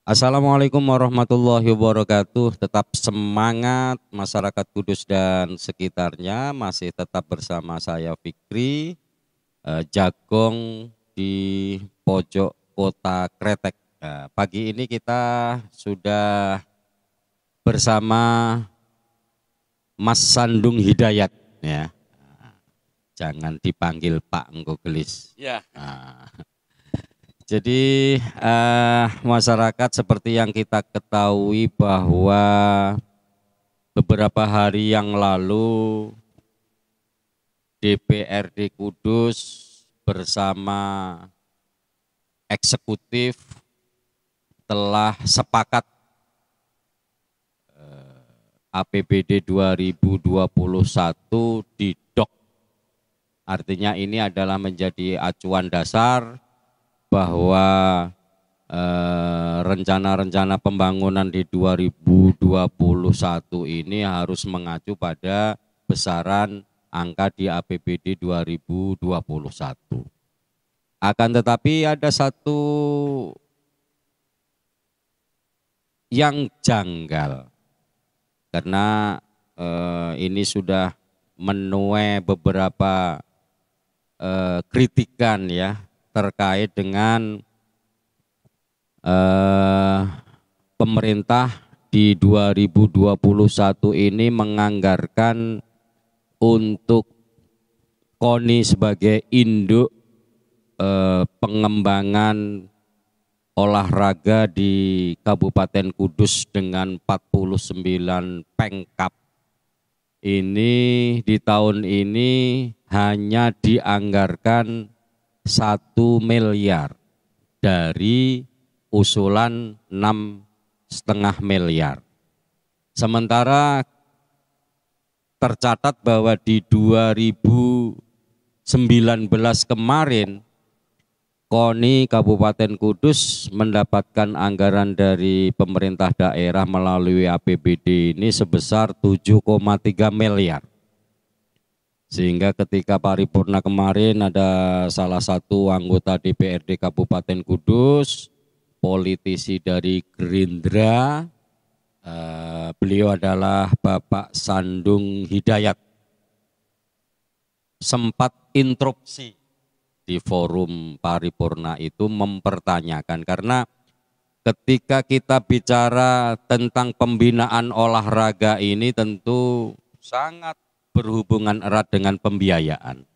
Assalamualaikum warahmatullahi wabarakatuh. Tetap semangat masyarakat Kudus dan sekitarnya. Masih tetap bersama saya Fikri, Jagong di pojok kota Kretek. Nah, pagi ini kita sudah bersama Mas Sandung Hidayat, ya. Jangan dipanggil Pak engko gelis. Ya. Nah, jadi masyarakat seperti yang kita ketahui bahwa beberapa hari yang lalu DPRD Kudus bersama eksekutif telah sepakat APBD 2021 didok. Artinya ini adalah menjadi acuan dasar bahwa rencana-rencana pembangunan di 2021 ini harus mengacu pada besaran angka di APBD 2021. Akan tetapi ada satu yang janggal, karena ini sudah menuai beberapa kritikan ya terkait dengan pemerintah di 2021 ini menganggarkan untuk KONI sebagai induk pengembangan olahraga di Kabupaten Kudus dengan 49 pengkap. Ini di tahun ini hanya dianggarkan 1 miliar dari usulan 6,5 miliar. Sementara tercatat bahwa di 2019 kemarin KONI Kabupaten Kudus mendapatkan anggaran dari pemerintah daerah melalui APBD ini sebesar 7,3 miliar. Sehingga ketika paripurna kemarin ada salah satu anggota DPRD Kabupaten Kudus, politisi dari Gerindra, beliau adalah Bapak Sandung Hidayat, sempat interupsi di forum paripurna itu mempertanyakan, karena ketika kita bicara tentang pembinaan olahraga ini tentu sangat berhubungan erat dengan pembiayaan,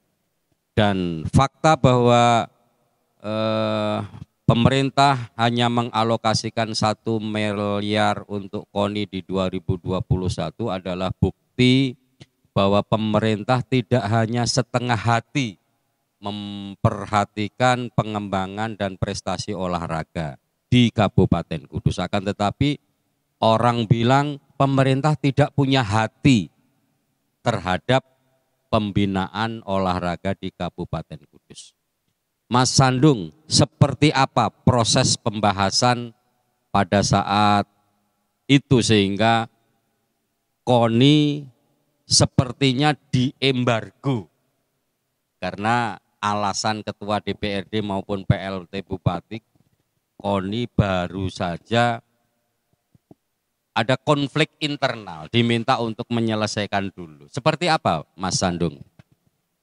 dan fakta bahwa pemerintah hanya mengalokasikan 1 miliar untuk KONI di 2021 adalah bukti bahwa pemerintah tidak hanya setengah hati memperhatikan pengembangan dan prestasi olahraga di Kabupaten Kudus, akan tetapi orang bilang pemerintah tidak punya hati terhadap pembinaan olahraga di Kabupaten Kudus. Mas Sandung, seperti apa proses pembahasan pada saat itu sehingga KONI sepertinya diembargo karena alasan Ketua DPRD maupun PLT Bupati, KONI baru saja ada konflik internal, diminta untuk menyelesaikan dulu. Seperti apa Mas Sandung?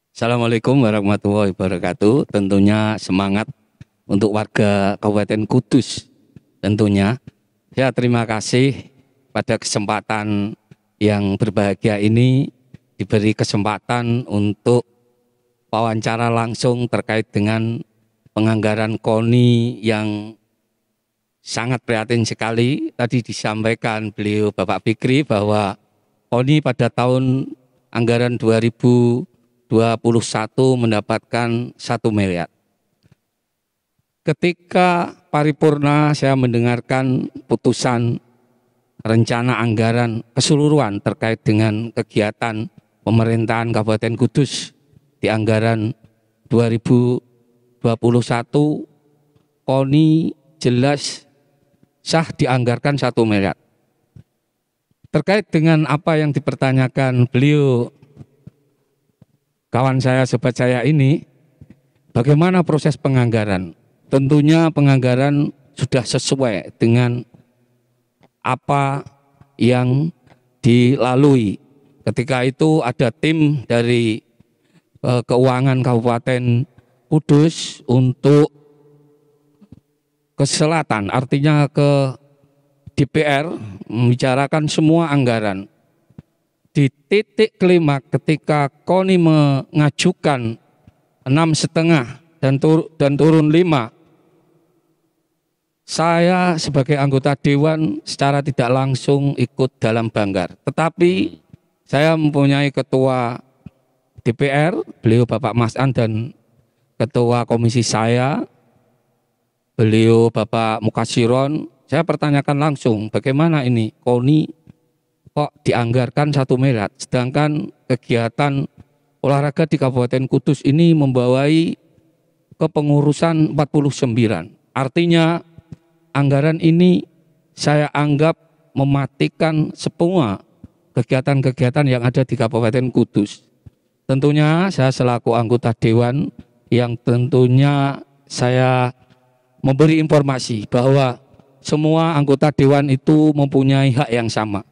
Assalamualaikum warahmatullahi wabarakatuh. Tentunya semangat untuk warga Kabupaten Kudus. Tentunya saya terima kasih pada kesempatan yang berbahagia ini, diberi kesempatan untuk wawancara langsung terkait dengan penganggaran KONI yang sangat prihatin sekali. Tadi disampaikan beliau Bapak Fikri bahwa KONI pada tahun anggaran 2021 mendapatkan 1 miliar. Ketika paripurna saya mendengarkan putusan rencana anggaran keseluruhan terkait dengan kegiatan pemerintahan Kabupaten Kudus di anggaran 2021, KONI jelas sah dianggarkan 1 miliar. Terkait dengan apa yang dipertanyakan beliau, kawan saya, sobat saya ini, bagaimana proses penganggaran? Tentunya penganggaran sudah sesuai dengan apa yang dilalui. Ketika itu ada tim dari keuangan Kabupaten Kudus untuk ke selatan, artinya ke DPR, membicarakan semua anggaran. Di titik kelima ketika KONI mengajukan 6,5 dan turun 5, saya sebagai anggota Dewan secara tidak langsung ikut dalam banggar. Tetapi saya mempunyai ketua DPR, beliau Bapak Mas An, dan ketua komisi saya, beliau Bapak Mukasiron. Saya pertanyakan langsung, bagaimana ini KONI kok dianggarkan 1 miliar, sedangkan kegiatan olahraga di Kabupaten Kudus ini membawai kepengurusan 49. Artinya anggaran ini saya anggap mematikan semua kegiatan-kegiatan yang ada di Kabupaten Kudus. Tentunya saya selaku anggota Dewan yang tentunya saya memberi informasi bahwa semua anggota Dewan itu mempunyai hak yang sama.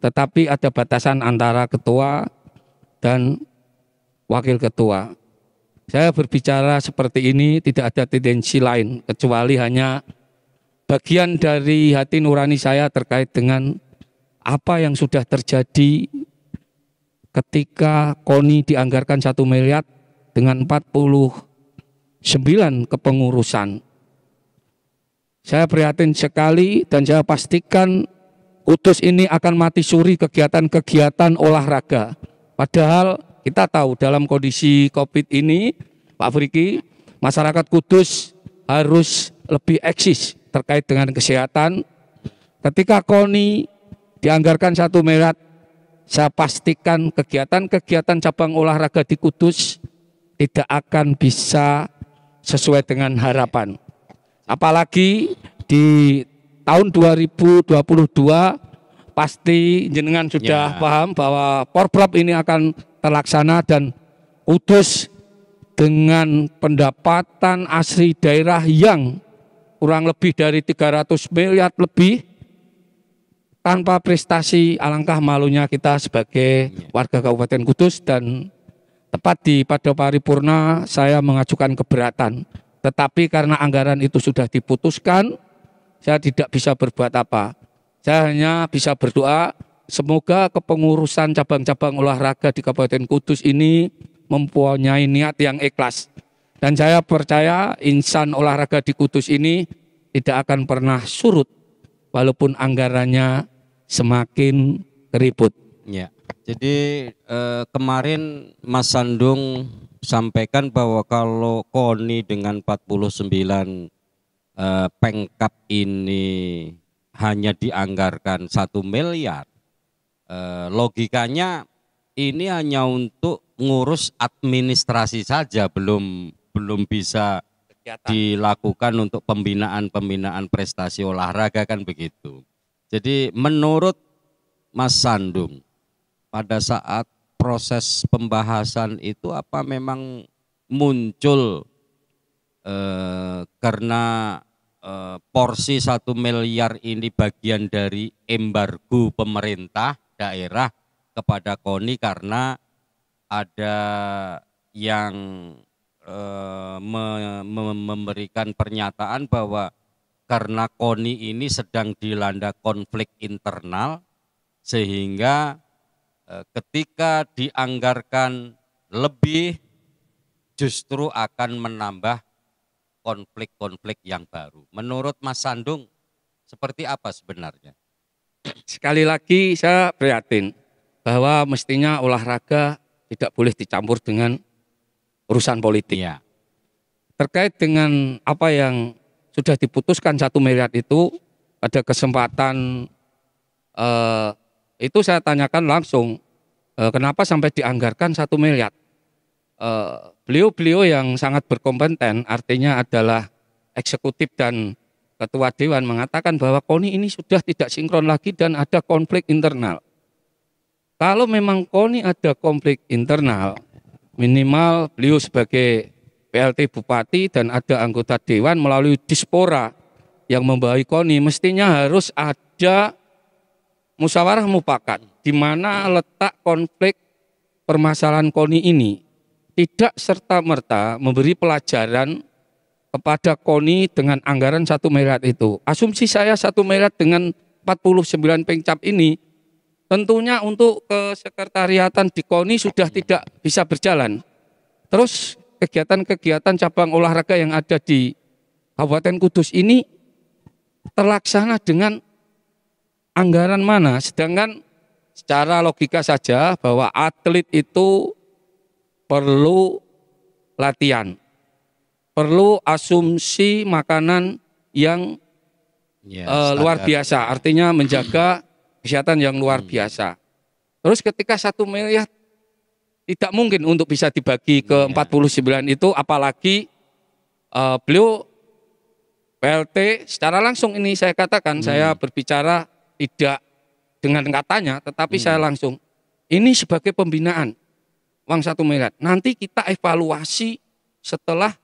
Tetapi ada batasan antara ketua dan wakil ketua. Saya berbicara seperti ini tidak ada tendensi lain kecuali hanya bagian dari hati nurani saya terkait dengan apa yang sudah terjadi ketika KONI dianggarkan 1 miliar dengan 49 kepengurusan. Saya prihatin sekali dan saya pastikan Kudus ini akan mati suri kegiatan-kegiatan olahraga. Padahal kita tahu dalam kondisi COVID ini, Pak Friki, masyarakat Kudus harus lebih eksis terkait dengan kesehatan. Ketika KONI dianggarkan 1 miliar, saya pastikan kegiatan-kegiatan cabang olahraga di Kudus tidak akan bisa sesuai dengan harapan. Apalagi di tahun 2022 pasti jenengan sudah paham bahwa Porprov ini akan terlaksana dan Kudus dengan pendapatan asli daerah yang kurang lebih dari 300 miliar lebih, tanpa prestasi alangkah malunya kita sebagai warga Kabupaten Kudus. Dan tepat pada paripurna saya mengajukan keberatan. Tetapi karena anggaran itu sudah diputuskan, saya tidak bisa berbuat apa. Saya hanya bisa berdoa semoga kepengurusan cabang-cabang olahraga di Kabupaten Kudus ini mempunyai niat yang ikhlas. Dan saya percaya insan olahraga di Kudus ini tidak akan pernah surut walaupun anggarannya semakin ribut. Ya. Jadi kemarin Mas Sandung sampaikan bahwa kalau KONI dengan 49 pengkap ini hanya dianggarkan 1 miliar, logikanya ini hanya untuk ngurus administrasi saja, belum bisa dilakukan untuk pembinaan prestasi olahraga, kan begitu. Jadi menurut Mas Sandung, pada saat proses pembahasan itu apa memang muncul karena porsi 1 miliar ini bagian dari embargo pemerintah daerah kepada KONI karena ada yang memberikan pernyataan bahwa karena KONI ini sedang dilanda konflik internal sehingga ketika dianggarkan lebih justru akan menambah konflik-konflik yang baru. Menurut Mas Sandung seperti apa sebenarnya? Sekali lagi saya prihatin bahwa mestinya olahraga tidak boleh dicampur dengan urusan politik. Ya. Terkait dengan apa yang sudah diputuskan 1 miliar itu, pada kesempatan itu saya tanyakan langsung kenapa sampai dianggarkan 1 miliar. Beliau yang sangat berkompeten, artinya adalah eksekutif dan ketua dewan, mengatakan bahwa KONI ini sudah tidak sinkron lagi dan ada konflik internal. Kalau memang KONI ada konflik internal, minimal beliau sebagai PLT Bupati dan ada anggota dewan melalui Dispora yang membawahi KONI mestinya harus ada musyawarah mufakat di mana letak konflik permasalahan KONI ini tidak serta-merta memberi pelajaran kepada KONI dengan anggaran 1 miliar itu. Asumsi saya 1 miliar dengan 49 pengcap ini tentunya untuk kesekretariatan di KONI sudah tidak bisa berjalan. Terus kegiatan-kegiatan cabang olahraga yang ada di Kabupaten Kudus ini terlaksana dengan anggaran mana? Sedangkan secara logika saja bahwa atlet itu perlu latihan, perlu asumsi makanan yang luar biasa, artinya menjaga kesehatan yang luar biasa. Terus ketika 1 miliar tidak mungkin untuk bisa dibagi ke 49 itu, apalagi beliau PLT secara langsung ini saya katakan, saya berbicara tidak dengan katanya, tetapi saya langsung, ini sebagai pembinaan uang 1 miliar. Nanti kita evaluasi setelah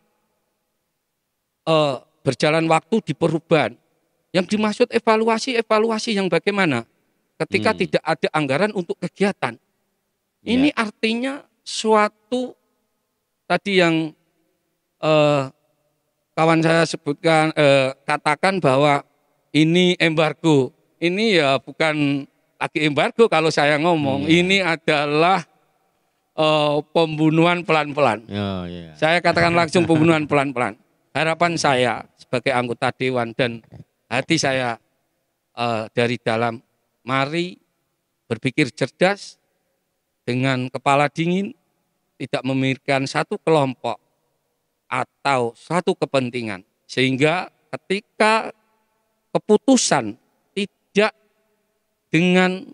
berjalan waktu di perubahan. Yang dimaksud evaluasi yang bagaimana? Ketika tidak ada anggaran untuk kegiatan. Ini artinya suatu tadi yang kawan saya sebutkan, katakan bahwa ini embargo. Ini ya bukan lagi embargo kalau saya ngomong. Ini adalah pembunuhan pelan-pelan. Saya katakan langsung pembunuhan pelan-pelan. Harapan saya sebagai anggota Dewan dan hati saya dari dalam, mari berpikir cerdas dengan kepala dingin, tidak memikirkan satu kelompok atau satu kepentingan. Sehingga ketika keputusan tidak dengan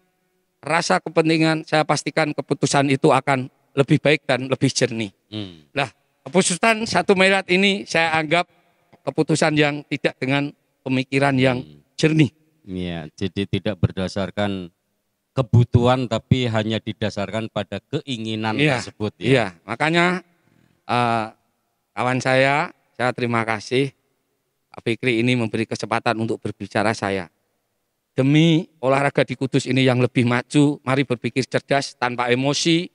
rasa kepentingan, saya pastikan keputusan itu akan lebih baik dan lebih jernih. Nah, keputusan 1 miliar ini saya anggap keputusan yang tidak dengan pemikiran yang jernih. Iya, jadi tidak berdasarkan kebutuhan tapi hanya didasarkan pada keinginan tersebut. Iya, makanya kawan saya terima kasih Pak Fikri ini memberi kesempatan untuk berbicara saya. Demi olahraga di Kudus ini yang lebih maju, mari berpikir cerdas tanpa emosi,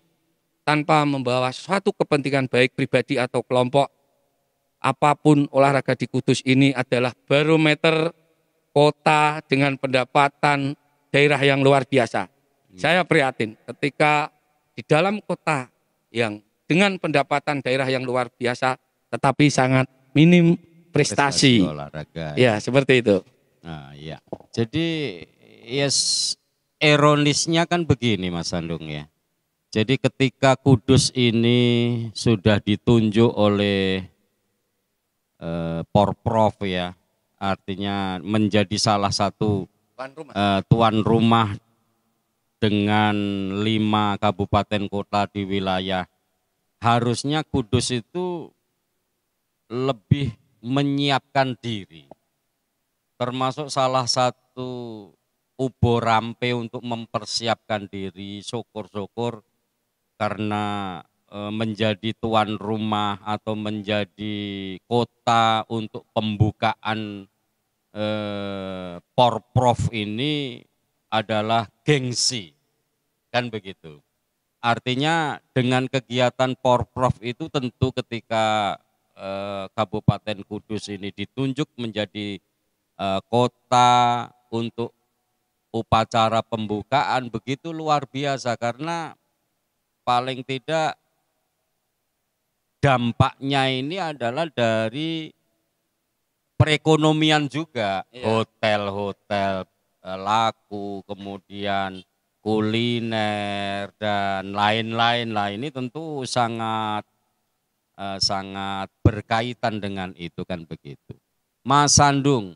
tanpa membawa suatu kepentingan baik pribadi atau kelompok. Apapun olahraga di Kudus ini adalah barometer kota dengan pendapatan daerah yang luar biasa. Saya prihatin ketika di dalam kota yang dengan pendapatan daerah yang luar biasa tetapi sangat minim prestasi olahraga. Ya, seperti itu. Nah, ya. Jadi ironisnya kan begini Mas Sandung ya. Jadi ketika Kudus ini sudah ditunjuk oleh Porprov ya, artinya menjadi salah satu tuan rumah dengan 5 kabupaten kota di wilayah, harusnya Kudus itu lebih menyiapkan diri, termasuk salah satu ubo rampe untuk mempersiapkan diri. Syukur-syukur karena menjadi tuan rumah atau menjadi kota untuk pembukaan Porprov ini adalah gengsi, kan begitu. Artinya dengan kegiatan Porprov itu tentu ketika Kabupaten Kudus ini ditunjuk menjadi kota untuk upacara pembukaan begitu luar biasa, karena paling tidak dampaknya ini adalah dari perekonomian juga. Hotel-hotel laku, kemudian kuliner dan lain-lain lah, ini tentu sangat berkaitan dengan itu, kan begitu. Mas Sandung,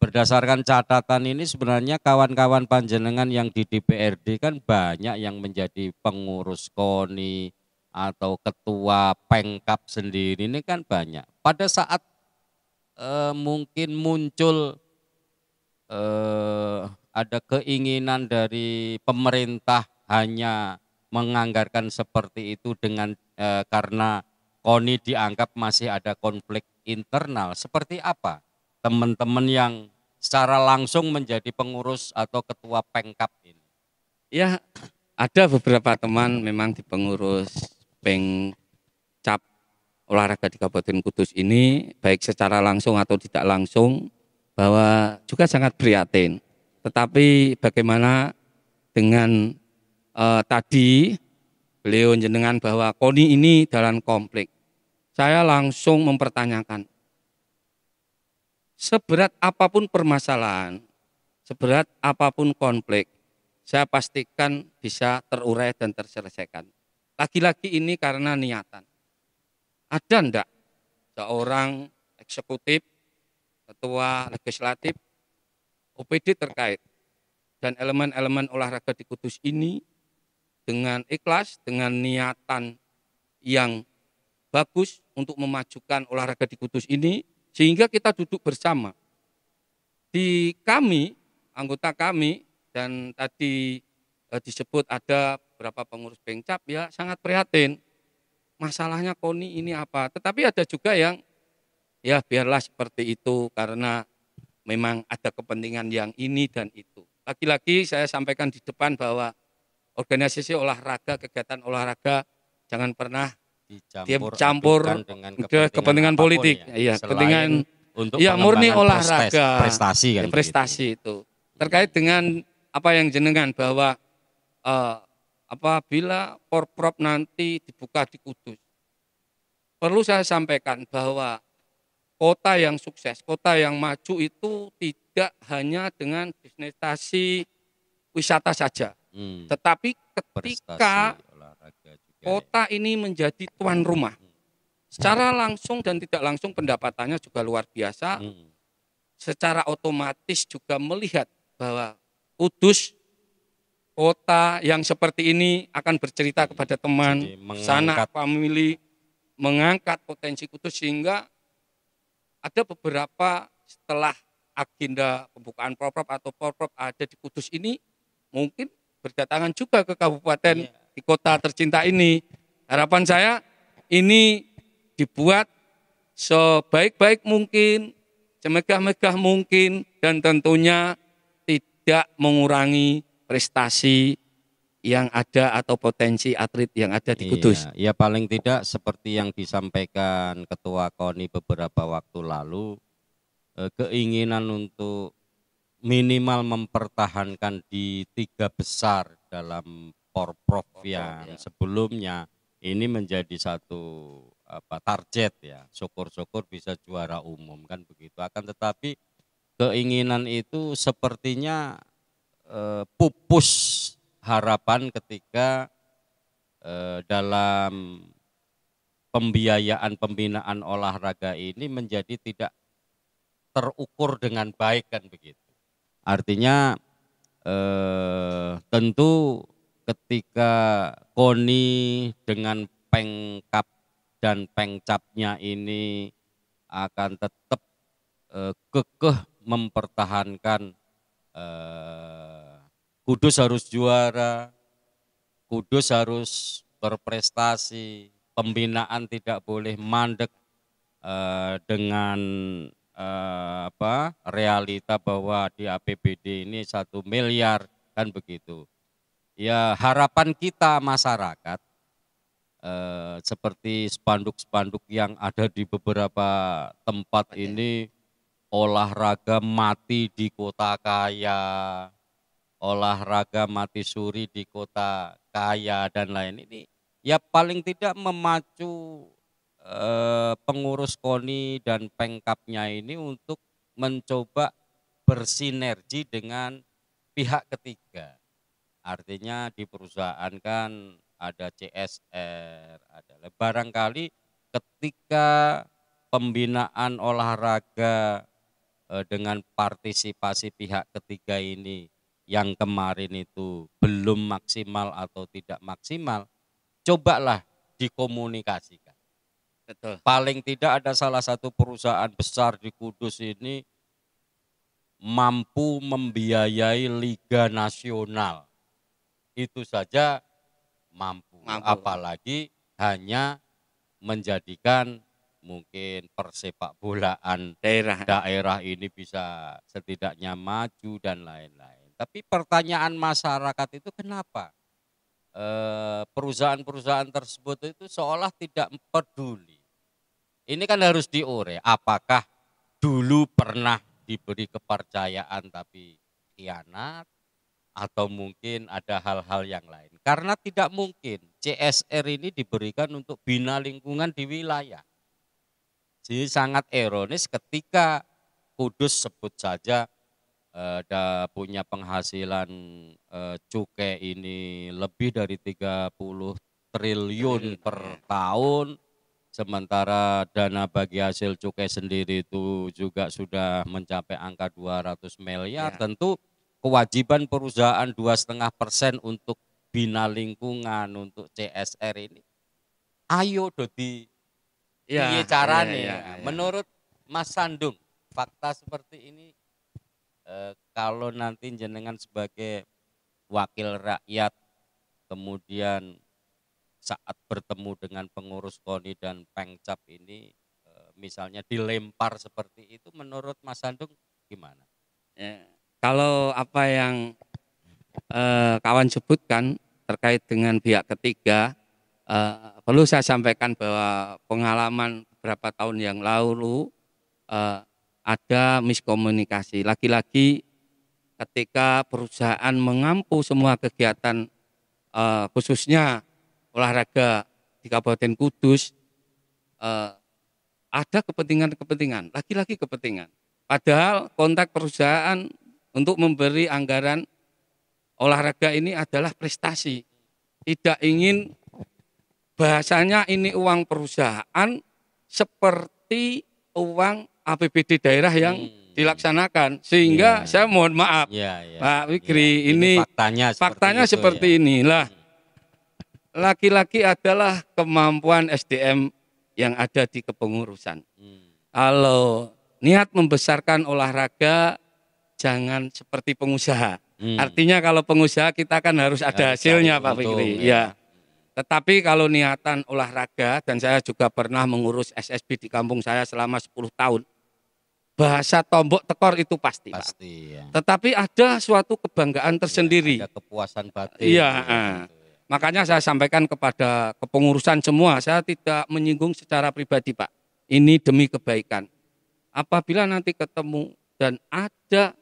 berdasarkan catatan ini sebenarnya kawan-kawan panjenengan yang di DPRD kan banyak yang menjadi pengurus KONI atau ketua Pengkap sendiri, ini kan banyak. Pada saat mungkin muncul ada keinginan dari pemerintah hanya menganggarkan seperti itu dengan karena KONI dianggap masih ada konflik internal, seperti apa teman-teman yang secara langsung menjadi pengurus atau ketua Pengkap ini? Ya, ada beberapa teman memang di pengurus Pengcap olahraga di Kabupaten Kudus ini, baik secara langsung atau tidak langsung, bahwa juga sangat prihatin. Tetapi bagaimana dengan tadi beliau jenengan bahwa KONI ini dalam konflik. Saya langsung mempertanyakan, seberat apapun permasalahan, seberat apapun konflik, saya pastikan bisa terurai dan terselesaikan. Lagi-lagi ini karena niatan. Ada enggak seorang eksekutif, ketua legislatif, OPD terkait dan elemen-elemen olahraga di Kudus ini dengan ikhlas, dengan niatan yang bagus untuk memajukan olahraga di Kudus ini, sehingga kita duduk bersama. Di kami, anggota kami, dan tadi disebut ada beberapa pengurus Pengcap, ya sangat prihatin. Masalahnya KONI ini apa? Tetapi ada juga yang ya biarlah seperti itu karena memang ada kepentingan yang ini dan itu. Lagi-lagi saya sampaikan di depan bahwa organisasi olahraga, kegiatan olahraga jangan pernah dicampur dengan kepentingan politik. Ya, kepentingan untuk ya murni olahraga, prestasi kan. Ya, prestasi itu. Terkait dengan apa yang jenengan bahwa apabila Porprov nanti dibuka di Kudus, perlu saya sampaikan bahwa kota yang sukses, kota yang maju itu tidak hanya dengan destinasi wisata saja. Tetapi ketika kota ini menjadi tuan rumah, secara langsung dan tidak langsung pendapatannya juga luar biasa. Secara otomatis juga melihat bahwa Kudus, kota yang seperti ini akan bercerita kepada teman, sanak famili, mengangkat potensi Kudus, sehingga ada beberapa setelah agenda pembukaan Porprov atau Porprov ada di Kudus ini, mungkin berdatangan juga ke kabupaten di kota tercinta ini. Harapan saya ini dibuat sebaik-baik mungkin, semegah-megah mungkin, dan tentunya tidak mengurangi prestasi yang ada atau potensi atlet yang ada di Kudus. Ya paling tidak seperti yang disampaikan Ketua KONI beberapa waktu lalu, keinginan untuk minimal mempertahankan di 3 besar dalam Porprov yang sebelumnya ini menjadi satu target ya. Syukur-syukur bisa juara umum kan begitu. Akan tetapi keinginan itu sepertinya pupus harapan ketika dalam pembiayaan pembinaan olahraga ini menjadi tidak terukur dengan baik kan begitu. Artinya tentu ketika KONI dengan Pengkap dan Pengcapnya ini akan tetap kekeh mempertahankan Kudus harus juara, Kudus harus berprestasi, pembinaan tidak boleh mandek dengan realita bahwa di APBD ini 1 miliar kan begitu. Ya harapan kita masyarakat seperti spanduk-spanduk yang ada di beberapa tempat ini, olahraga mati di kota kaya, olahraga mati suri di kota kaya dan lain ini, ya paling tidak memacu pengurus KONI dan Pengkapnya ini untuk mencoba bersinergi dengan pihak ketiga. Artinya di perusahaan kan ada CSR, ada barangkali ketika pembinaan olahraga dengan partisipasi pihak ketiga ini yang kemarin itu belum maksimal atau tidak maksimal, cobalah dikomunikasikan. Betul. Paling tidak ada salah satu perusahaan besar di Kudus ini mampu membiayai Liga Nasional. Itu saja mampu. Apalagi hanya menjadikan mungkin persepak bolaan daerah. daerah ini bisa setidaknya maju dan lain-lain. Tapi pertanyaan masyarakat itu kenapa perusahaan-perusahaan tersebut itu seolah tidak peduli. Ini kan harus diure. Apakah dulu pernah diberi kepercayaan tapi khianat, atau mungkin ada hal-hal yang lain? Karena tidak mungkin CSR ini diberikan untuk bina lingkungan di wilayah. Jadi sangat ironis ketika Kudus sebut saja punya penghasilan cukai ini lebih dari 30 triliun per tahun, sementara dana bagi hasil cukai sendiri itu juga sudah mencapai angka 200 miliar. Ya. Tentu kewajiban perusahaan 2,5% untuk bina lingkungan, untuk CSR ini, ayo dodi piye carane. Menurut Mas Sandung, fakta seperti ini kalau nanti jenengan sebagai wakil rakyat kemudian saat bertemu dengan pengurus KONI dan Pengcap ini misalnya dilempar seperti itu, menurut Mas Sandung gimana? Kalau apa yang kawan sebutkan terkait dengan pihak ketiga, perlu saya sampaikan bahwa pengalaman beberapa tahun yang lalu ada miskomunikasi. Lagi-lagi ketika perusahaan mengampu semua kegiatan khususnya olahraga di Kabupaten Kudus, ada kepentingan-kepentingan, lagi-lagi kepentingan. Padahal kontak perusahaan untuk memberi anggaran olahraga ini adalah prestasi. Tidak ingin bahasanya ini uang perusahaan seperti uang APBD daerah yang dilaksanakan. Sehingga saya mohon maaf Pak Fikri, ini faktanya seperti inilah. Laki-laki adalah kemampuan SDM yang ada di kepengurusan. Kalau niat membesarkan olahraga, jangan seperti pengusaha. Artinya kalau pengusaha kita kan harus ada hasilnya Pak Fikri. Ya. Tetapi kalau niatan olahraga, dan saya juga pernah mengurus SSB di kampung saya selama 10 tahun. Bahasa tombok tekor itu pasti Pak. Ya. Tetapi ada suatu kebanggaan tersendiri. Ada kepuasan batin. Iya. Makanya saya sampaikan kepada kepengurusan semua, saya tidak menyinggung secara pribadi Pak. Ini demi kebaikan. Apabila nanti ketemu dan ada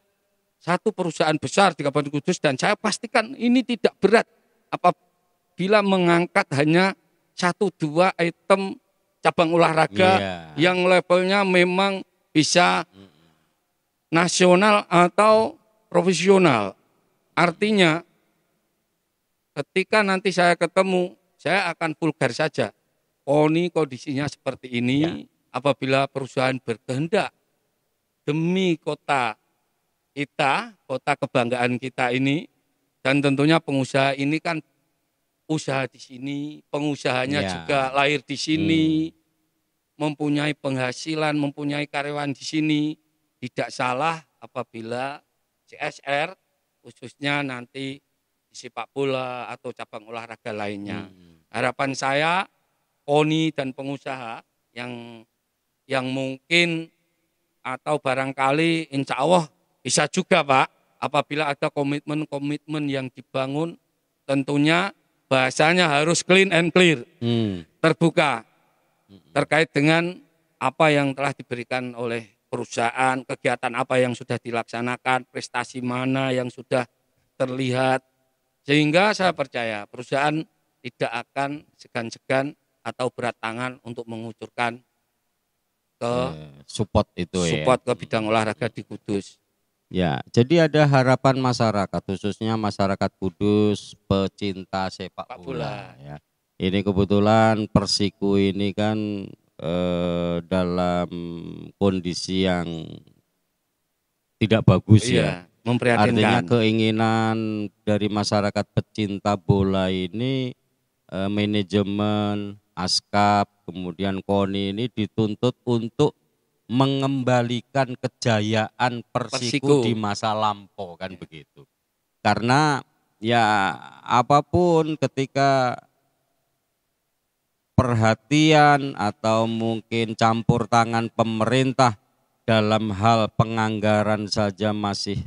satu perusahaan besar di Kabupaten Kudus, dan saya pastikan ini tidak berat. Apabila mengangkat hanya 1-2 item cabang olahraga yang levelnya memang bisa nasional atau profesional. Artinya ketika nanti saya ketemu, saya akan vulgar saja. KONI kondisinya seperti ini. Apabila perusahaan berkehendak demi kota kita, kota kebanggaan kita ini, dan tentunya pengusaha ini kan usaha di sini, pengusahanya juga lahir di sini, mempunyai penghasilan, mempunyai karyawan di sini. Tidak salah apabila CSR khususnya nanti sepak bola atau cabang olahraga lainnya. Harapan saya KONI dan pengusaha yang mungkin atau barangkali insya Allah bisa juga Pak, apabila ada komitmen-komitmen yang dibangun, tentunya bahasanya harus clean and clear, terbuka terkait dengan apa yang telah diberikan oleh perusahaan, kegiatan apa yang sudah dilaksanakan, prestasi mana yang sudah terlihat. Sehingga saya percaya perusahaan tidak akan segan-segan atau berat tangan untuk mengucurkan ke support ke bidang olahraga di Kudus. Ya, jadi ada harapan masyarakat, khususnya masyarakat Kudus pecinta sepak bola. Ya. Ini kebetulan Persiku ini kan dalam kondisi yang tidak bagus ya. Memprihatinkan. Artinya keinginan dari masyarakat pecinta bola ini, manajemen, ASKAP, kemudian KONI ini dituntut untuk mengembalikan kejayaan Persiku di masa lampau kan begitu. Karena ya apapun ketika perhatian atau mungkin campur tangan pemerintah dalam hal penganggaran saja masih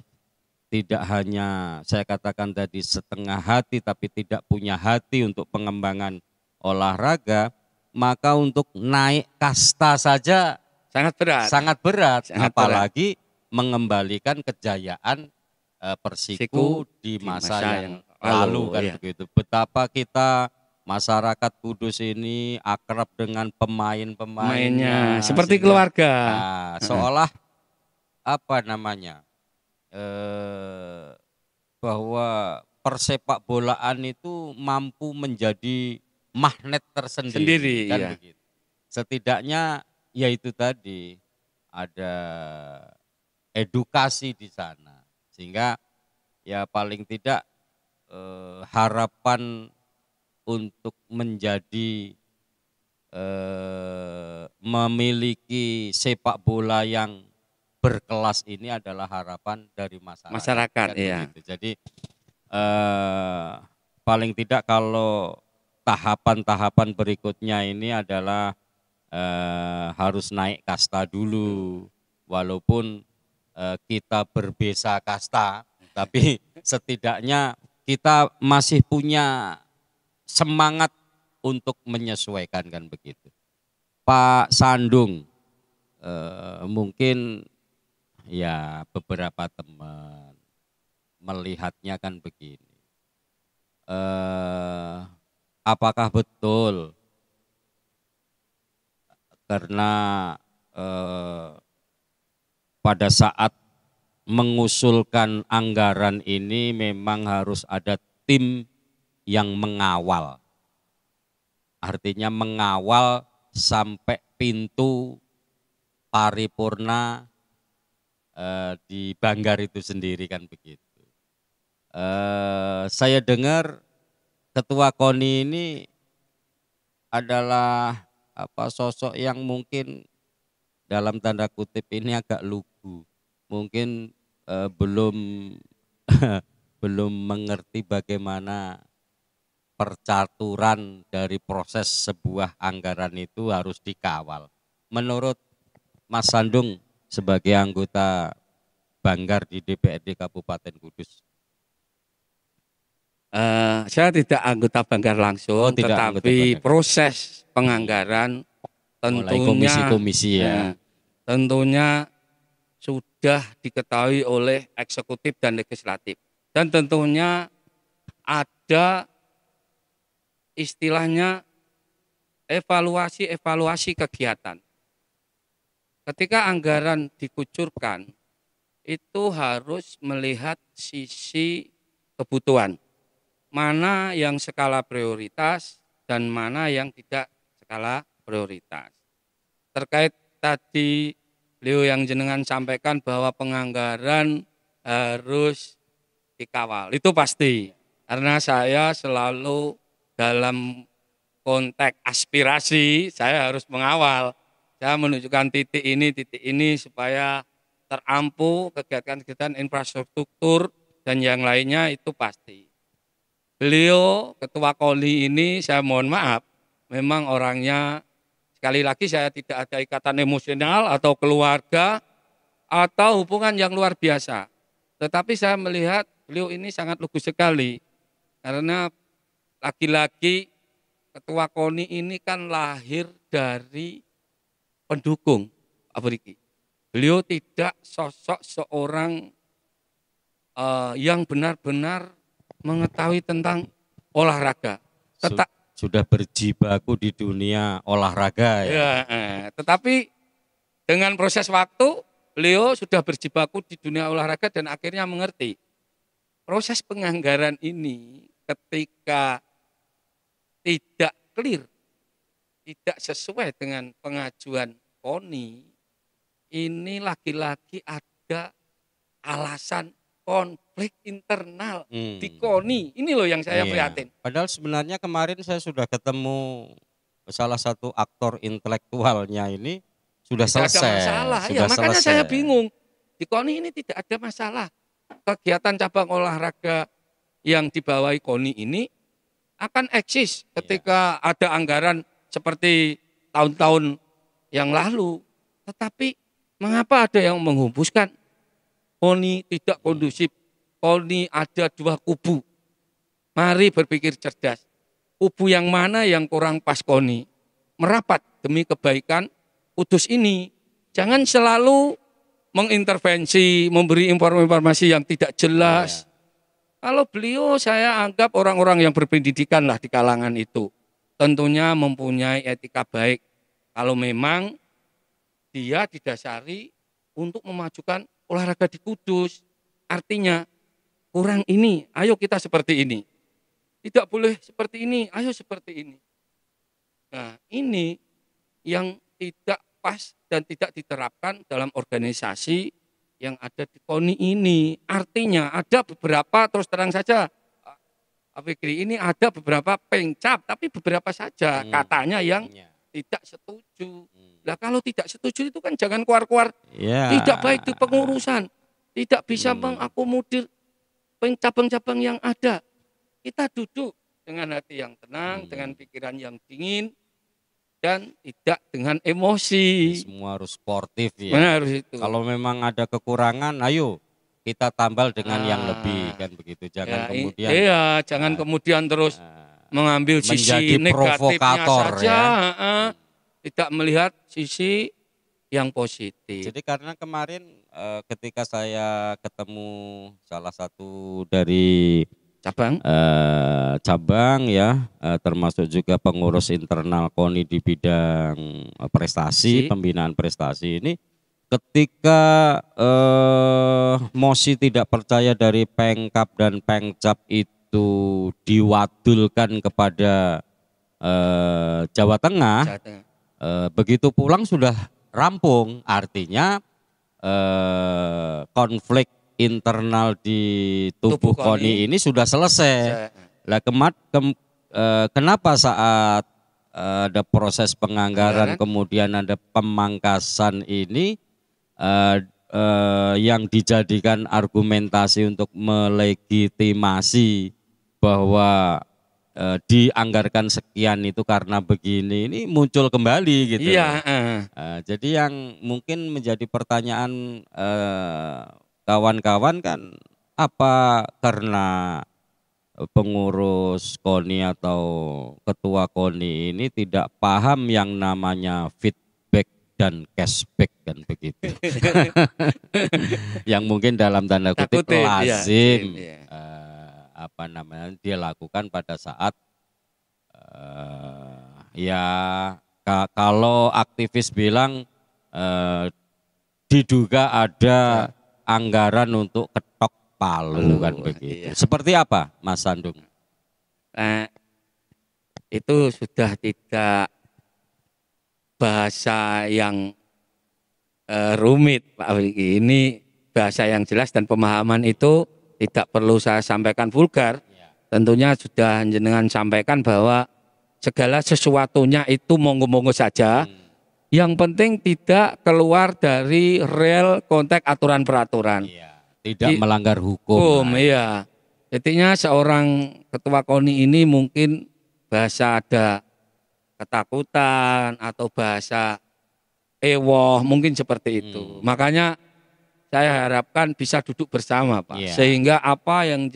tidak hanya saya katakan tadi setengah hati tapi tidak punya hati untuk pengembangan olahraga, maka untuk naik kasta saja Sangat berat. sangat berat, Sangat apalagi mengembalikan kejayaan Persiku di masa yang lalu kan iya. begitu. Betapa kita masyarakat Kudus ini akrab dengan pemain-pemainnya, seperti sehingga, keluarga. seolah apa namanya bahwa persepak bolaan itu mampu menjadi magnet tersendiri kan iya. begitu. Setidaknya ya itu tadi ada edukasi di sana sehingga ya paling tidak harapan untuk menjadi memiliki sepak bola yang berkelas ini adalah harapan dari masyarakat kan iya. begitu. Jadi paling tidak kalau tahapan-tahapan berikutnya ini adalah harus naik kasta dulu, walaupun kita berbeza kasta, tapi setidaknya kita masih punya semangat untuk menyesuaikan kan begitu. Pak Sandung, mungkin ya beberapa teman melihatnya kan begini. Apakah betul karena pada saat mengusulkan anggaran ini memang harus ada tim yang mengawal. Artinya mengawal sampai pintu paripurna di Banggar itu sendiri kan begitu. Saya dengar Ketua KONI ini adalah sosok yang mungkin dalam tanda kutip ini agak lugu, mungkin belum belum mengerti bagaimana percaturan dari proses sebuah anggaran itu harus dikawal. Menurut Mas Sandung sebagai anggota Banggar di DPRD Kabupaten Kudus. Saya tidak anggota Banggar langsung, tetapi proses penganggaran tentunya komisi-komisi ya. Tentunya sudah diketahui oleh eksekutif dan legislatif. Dan tentunya ada istilahnya evaluasi kegiatan. Ketika anggaran dikucurkan, itu harus melihat sisi kebutuhan. Mana yang skala prioritas dan mana yang tidak skala prioritas. Terkait tadi beliau yang jenengan sampaikan bahwa penganggaran harus dikawal. Itu pasti. Karena saya selalu dalam konteks aspirasi, saya harus mengawal. Saya menunjukkan titik ini supaya terampu kegiatan-kegiatan infrastruktur dan yang lainnya itu pasti. Beliau Ketua KONI ini saya mohon maaf, memang orangnya sekali lagi saya tidak ada ikatan emosional atau keluarga atau hubungan yang luar biasa. Tetapi saya melihat beliau ini sangat lugu sekali karena lagi-lagi Ketua KONI ini kan lahir dari pendukung Pak Riki. Beliau tidak sosok seorang yang benar-benar mengetahui tentang olahraga. Sudah berjibaku di dunia olahraga ya. Tetapi dengan proses waktu beliau sudah berjibaku di dunia olahraga dan akhirnya mengerti. Proses penganggaran ini ketika tidak clear, tidak sesuai dengan pengajuan KONI, ini lagi-lagi ada alasan konflik internal di KONI. Ini loh yang saya prihatin. Padahal sebenarnya kemarin saya sudah ketemu salah satu aktor intelektualnya ini sudah selesai. Ada masalah. Ya, makanya saya bingung. Di KONI ini tidak ada masalah. Kegiatan cabang olahraga yang dibawahi KONI ini akan eksis ketika ada anggaran seperti tahun-tahun yang lalu. Tetapi mengapa ada yang menghembuskan KONI tidak kondusif, KONI ada dua kubu. Mari berpikir cerdas. Kubu yang mana yang kurang pas KONI? Merapat demi kebaikan Kudus ini. Jangan selalu mengintervensi, memberi informasi yang tidak jelas. Kalau beliau saya anggap orang-orang yang berpendidikan lah di kalangan itu. Tentunya mempunyai etika baik. Kalau memang dia didasari untuk memajukan olahraga di Kudus. Artinya kurang ini, ayo kita seperti ini. Tidak boleh seperti ini, ayo seperti ini. Nah ini yang tidak pas dan tidak diterapkan dalam organisasi yang ada di KONI ini. Artinya ada beberapa, terus terang saja Pak Fikri, ini ada beberapa pengcap, tapi beberapa saja katanya yang tidak setuju. Nah kalau tidak setuju itu kan jangan keluar-keluar, tidak baik di pengurusan, tidak bisa mengakomodir cabang-cabang yang ada. Kita duduk dengan hati yang tenang, dengan pikiran yang dingin, dan tidak dengan emosi. Semua harus sportif ya. Benar, harus itu. Kalau memang ada kekurangan, ayo kita tambal dengan yang lebih, kan begitu. Jangan kemudian. Iya, jangan kemudian terus mengambil sisi negatifnya saja, tidak melihat sisi yang positif. Jadi karena kemarin ketika saya ketemu salah satu dari cabang ya, termasuk juga pengurus internal KONI di bidang prestasi, pembinaan prestasi ini, ketika mosi tidak percaya dari Pengkap dan Pengcap itu diwadulkan kepada Jawa Tengah, begitu pulang sudah rampung, artinya konflik internal di tubuh KONI ini sudah selesai. Lah kenapa saat ada proses penganggaran kemudian ada pemangkasan ini yang dijadikan argumentasi untuk melegitimasi bahwa dianggarkan sekian itu karena begini, ini muncul kembali gitu. Iya. Jadi yang mungkin menjadi pertanyaan kawan-kawan kan, apa karena pengurus KONI atau ketua KONI ini tidak paham yang namanya feedback dan cashback kan begitu. Yang mungkin dalam tanda kutip lazim dia lakukan pada saat kalau aktivis bilang diduga ada anggaran untuk ketok palu kan begitu. Seperti apa Mas Sandung? Itu sudah tidak bahasa yang rumit Pak Fikri. Ini bahasa yang jelas dan pemahaman itu tidak perlu saya sampaikan vulgar. Tentunya sudah jenengan sampaikan bahwa segala sesuatunya itu monggo-monggo saja. Yang penting tidak keluar dari real konteks aturan peraturan. Tidak melanggar hukum. Iya. Intinya seorang ketua KONI ini mungkin bahasa ada ketakutan atau bahasa ewoh, mungkin seperti itu. Makanya saya harapkan bisa duduk bersama Pak. Sehingga apa yang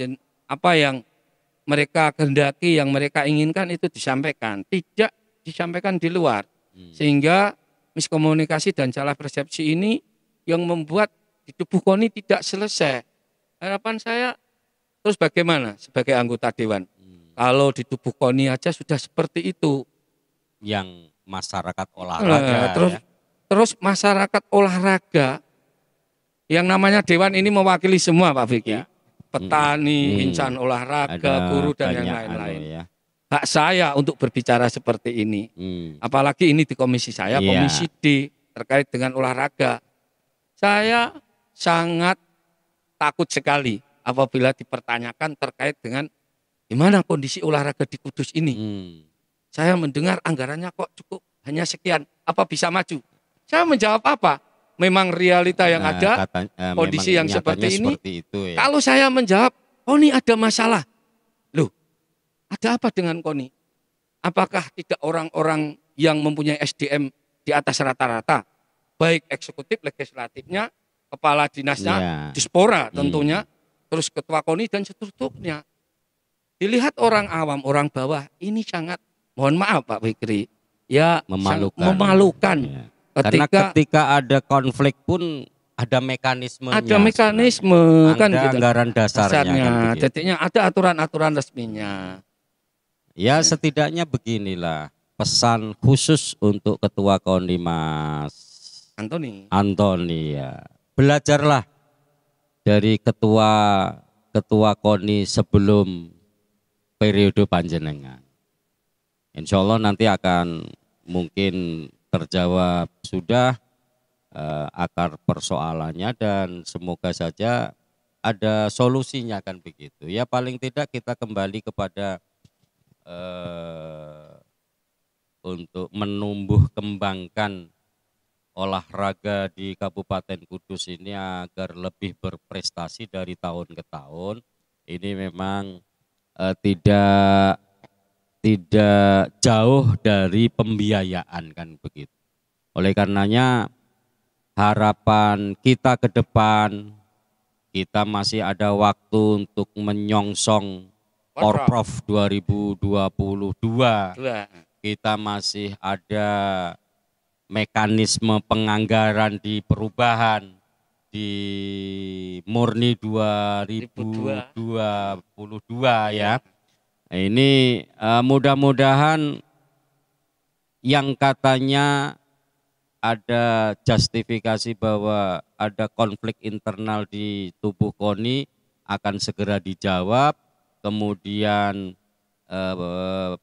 mereka kehendaki, yang mereka inginkan itu disampaikan. Tidak disampaikan di luar. Sehingga miskomunikasi dan salah persepsi ini yang membuat di tubuh KONI tidak selesai. Harapan saya terus bagaimana sebagai anggota Dewan? Kalau di tubuh KONI aja sudah seperti itu. Yang masyarakat olahraga. Terus masyarakat olahraga, yang namanya Dewan ini mewakili semua Pak Fikri. Petani, insan olahraga, guru dan yang lain-lain. Hak saya untuk berbicara seperti ini. Apalagi ini di komisi saya, komisi D terkait dengan olahraga. Saya sangat takut sekali apabila dipertanyakan terkait dengan gimana kondisi olahraga di Kudus ini. Saya mendengar anggarannya kok cukup hanya sekian, apa bisa maju? Saya menjawab apa? Memang realita yang ada, kondisi yang seperti ini. Itu, Kalau saya menjawab, KONI ada masalah. Loh, ada apa dengan KONI? Apakah tidak orang-orang yang mempunyai SDM di atas rata-rata, baik eksekutif, legislatifnya, kepala dinasnya, Ya. dispora tentunya, terus ketua KONI dan seterusnya. Dilihat orang awam, orang bawah, ini sangat, mohon maaf Pak Fikri, ya memalukan. Ya. Karena ketika ada konflik pun ada mekanismenya. Ada mekanisme kan gitu. Anggaran dasarnya. Kan jadinya ada aturan-aturan resminya. Ya setidaknya beginilah pesan khusus untuk Ketua KONI Mas Antoni ya. Belajarlah dari ketua KONI sebelum periode panjenengan. Insya Allah nanti akan mungkin terjawab sudah akar persoalannya dan semoga saja ada solusinya kan begitu. Ya paling tidak kita kembali kepada untuk menumbuh kembangkan olahraga di Kabupaten Kudus ini agar lebih berprestasi dari tahun ke tahun. Ini memang tidak jauh dari pembiayaan kan begitu. Oleh karenanya harapan kita ke depan, kita masih ada waktu untuk menyongsong Porprov 2022. Kita masih ada mekanisme penganggaran di perubahan di murni 2022 ya. Ini mudah-mudahan yang katanya ada justifikasi bahwa ada konflik internal di tubuh KONI akan segera dijawab. Kemudian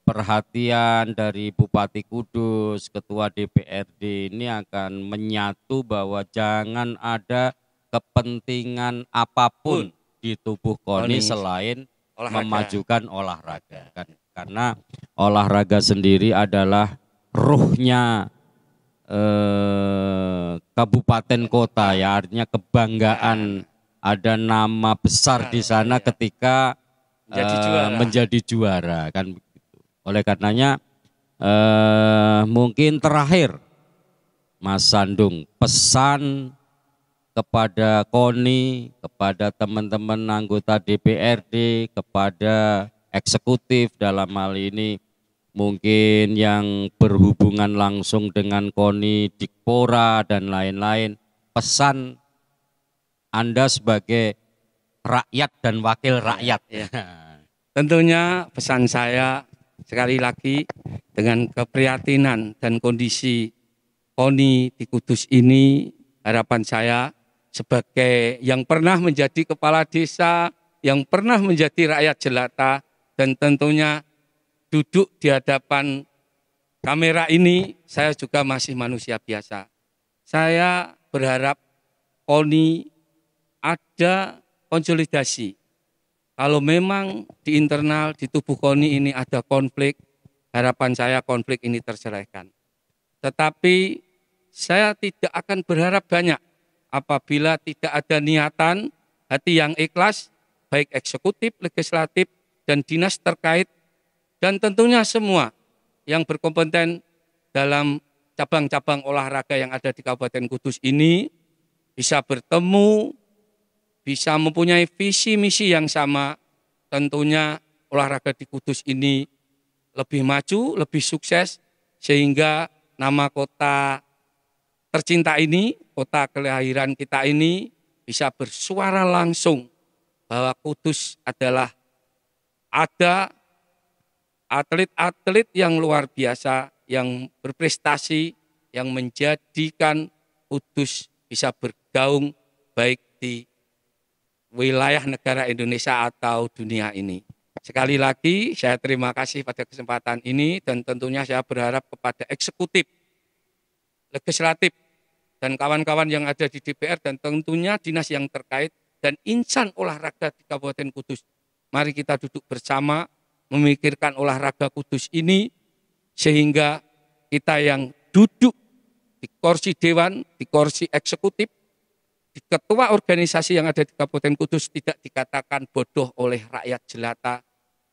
perhatian dari Bupati Kudus, Ketua DPRD ini akan menyatu bahwa jangan ada kepentingan apapun di tubuh KONI selain memajukan olahraga kan, karena olahraga sendiri adalah ruhnya kabupaten kota ya, artinya kebanggaan, ada nama besar di sana ketika menjadi juara kan begitu. Oleh karenanya mungkin terakhir Mas Sandung, pesan kepada KONI, kepada teman-teman anggota DPRD, kepada eksekutif dalam hal ini mungkin yang berhubungan langsung dengan KONI, Dikpora dan lain-lain, pesan Anda sebagai rakyat dan wakil rakyat. Ya. Tentunya pesan saya sekali lagi dengan keprihatinan dan kondisi KONI di Kudus ini, harapan saya sebagai yang pernah menjadi kepala desa, yang pernah menjadi rakyat jelata, dan tentunya duduk di hadapan kamera ini, saya juga masih manusia biasa. Saya berharap KONI ada konsolidasi. Kalau memang di internal, di tubuh KONI ini ada konflik, harapan saya konflik ini terselesaikan. Tetapi saya tidak akan berharap banyak apabila tidak ada niatan, hati yang ikhlas, baik eksekutif, legislatif, dan dinas terkait, dan tentunya semua yang berkompeten dalam cabang-cabang olahraga yang ada di Kabupaten Kudus ini bisa bertemu, bisa mempunyai visi misi yang sama. Tentunya olahraga di Kudus ini lebih maju, lebih sukses, sehingga nama kota tercinta ini, kota kelahiran kita ini bisa bersuara langsung bahwa Kudus adalah ada atlet-atlet yang luar biasa, yang berprestasi, yang menjadikan Kudus bisa bergaung baik di wilayah negara Indonesia atau dunia ini. Sekali lagi saya terima kasih pada kesempatan ini, dan tentunya saya berharap kepada eksekutif, legislatif, dan kawan-kawan yang ada di DPR, dan tentunya dinas yang terkait dan insan olahraga di Kabupaten Kudus. Mari kita duduk bersama memikirkan olahraga Kudus ini, sehingga kita yang duduk di kursi dewan, di kursi eksekutif, di ketua organisasi yang ada di Kabupaten Kudus tidak dikatakan bodoh oleh rakyat jelata,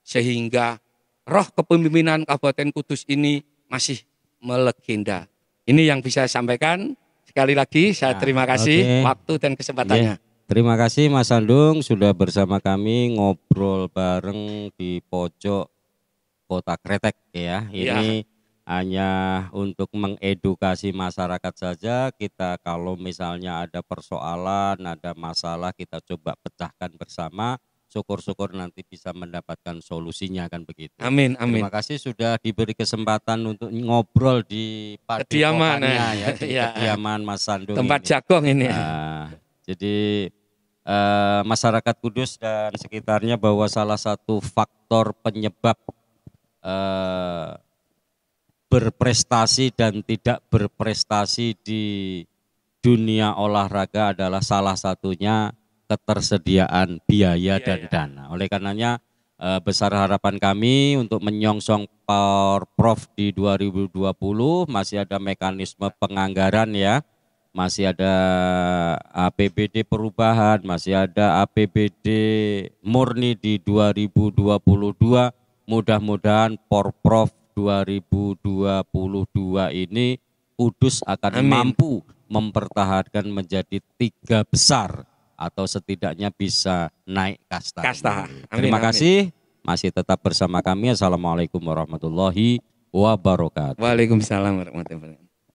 sehingga roh kepemimpinan Kabupaten Kudus ini masih melegenda. Ini yang bisa saya sampaikan. Sekali lagi saya terima kasih waktu dan kesempatannya. Terima kasih Mas Sandung sudah bersama kami ngobrol bareng di pojok Kota Kretek ya. Ini hanya untuk mengedukasi masyarakat saja. Kita kalau misalnya ada persoalan, ada masalah, kita coba pecahkan bersama. Syukur-syukur nanti bisa mendapatkan solusinya, kan begitu. Amin, amin. Terima kasih sudah diberi kesempatan untuk ngobrol di kediamannya ya, di kediaman Mas Sandung. Tempat jagong ini. Jadi masyarakat Kudus dan sekitarnya bahwa salah satu faktor penyebab berprestasi dan tidak berprestasi di dunia olahraga adalah salah satunya ketersediaan biaya dan dana. Oleh karenanya besar harapan kami untuk menyongsong Porprov di 2020 masih ada mekanisme penganggaran ya, masih ada APBD perubahan, masih ada APBD murni di 2022. Mudah-mudahan Porprov 2022 ini Kudus akan mampu mempertahankan menjadi 3 besar atau setidaknya bisa naik kasta. Terima kasih, masih tetap bersama kami. Assalamualaikum warahmatullahi wabarakatuh. Waalaikumsalam warahmatullahi wabarakatuh.